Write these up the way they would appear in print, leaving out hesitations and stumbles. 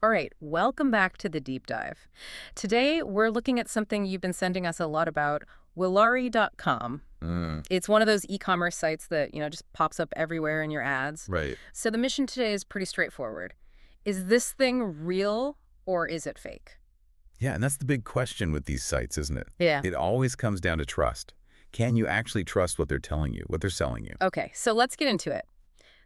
All right, welcome back to the deep dive. Today, we're looking at something you've been sending us a lot about, Willari.com. Mm, It's one of those e-commerce sites that, just pops up everywhere in your ads. right. So the mission today is pretty straightforward. Is this thing real or is it fake? Yeah, and that's the big question with these sites, isn't it? Yeah. It always comes down to trust. Can you actually trust what they're telling you, what they're selling you? Okay, so let's get into it.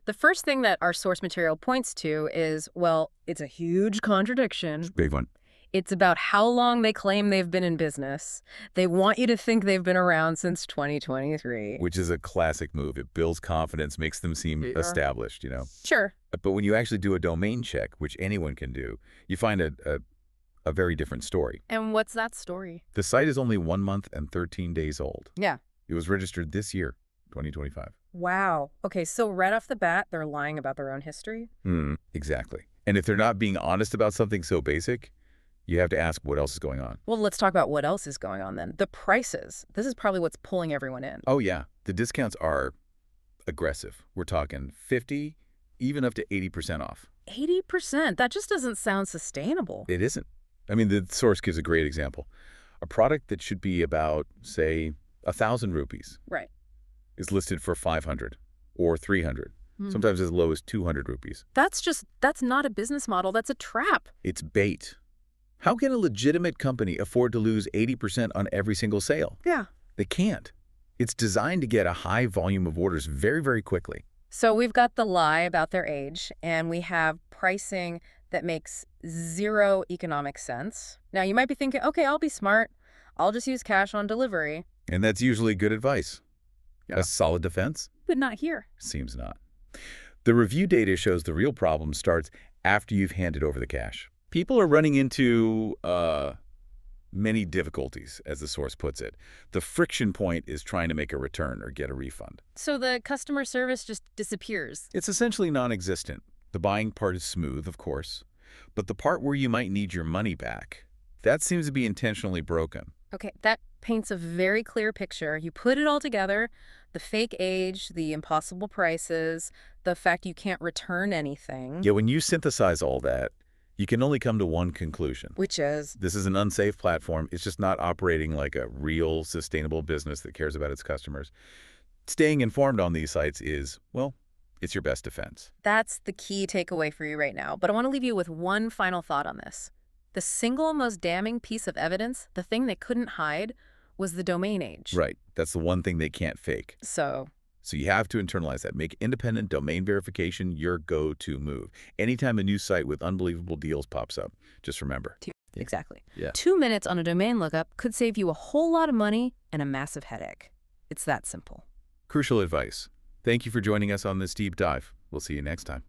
The first thing that our source material points to is, well, it's a huge contradiction. Big one. It's about how long they claim they've been in business. They want you to think they've been around since 2023. Which is a classic move. It builds confidence, makes them seem Yeah. established. Sure. But when you actually do a domain check, which anyone can do, you find a very different story. And what's that story? The site is only 1 month and 13 days old. Yeah. It was registered this year, 2025. Wow. Okay, so right off the bat, they're lying about their own history? Exactly. And if they're not being honest about something so basic, you have to ask what else is going on. Well, let's talk about what else is going on then. The prices. This is probably what's pulling everyone in. Oh, yeah. The discounts are aggressive. We're talking 50, even up to 80% off. 80%? That just doesn't sound sustainable. It isn't. I mean, the source gives a great example. A product that should be about, say, 1,000 rupees Right. is listed for 500 or 300, Hmm. sometimes as low as 200 rupees. That's not a business model. That's a trap. It's bait. How can a legitimate company afford to lose 80% on every single sale? Yeah. They can't. It's designed to get a high volume of orders very, very quickly. So we've got the lie about their age, and we have pricing that makes zero economic sense. Now, you might be thinking, okay, I'll be smart. I'll just use cash on delivery. And that's usually good advice. Yeah. A solid defense? But not here. Seems not. The review data shows the real problem starts after you've handed over the cash. People are running into many difficulties, as the source puts it. The friction point is trying to make a return or get a refund. So the customer service just disappears. It's essentially non-existent. The buying part is smooth, of course, but the part where you might need your money back, that seems to be intentionally broken. Okay, that paints a very clear picture. You put it all together, the fake age, the impossible prices, the fact you can't return anything. Yeah, when you synthesize all that, you can only come to one conclusion. Which is? This is an unsafe platform. It's just not operating like a real, sustainable business that cares about its customers. Staying informed on these sites is, well, it's your best defense. That's the key takeaway for you right now. But I want to leave you with one final thought on this. The single most damning piece of evidence, the thing they couldn't hide, was the domain age. Right. That's the one thing they can't fake. So You have to internalize that. Make independent domain verification your go-to move. Anytime a new site with unbelievable deals pops up, just remember. Exactly. Yeah. 2 minutes on a domain lookup could save you a whole lot of money and a massive headache. It's that simple. Crucial advice. Thank you for joining us on this deep dive. We'll see you next time.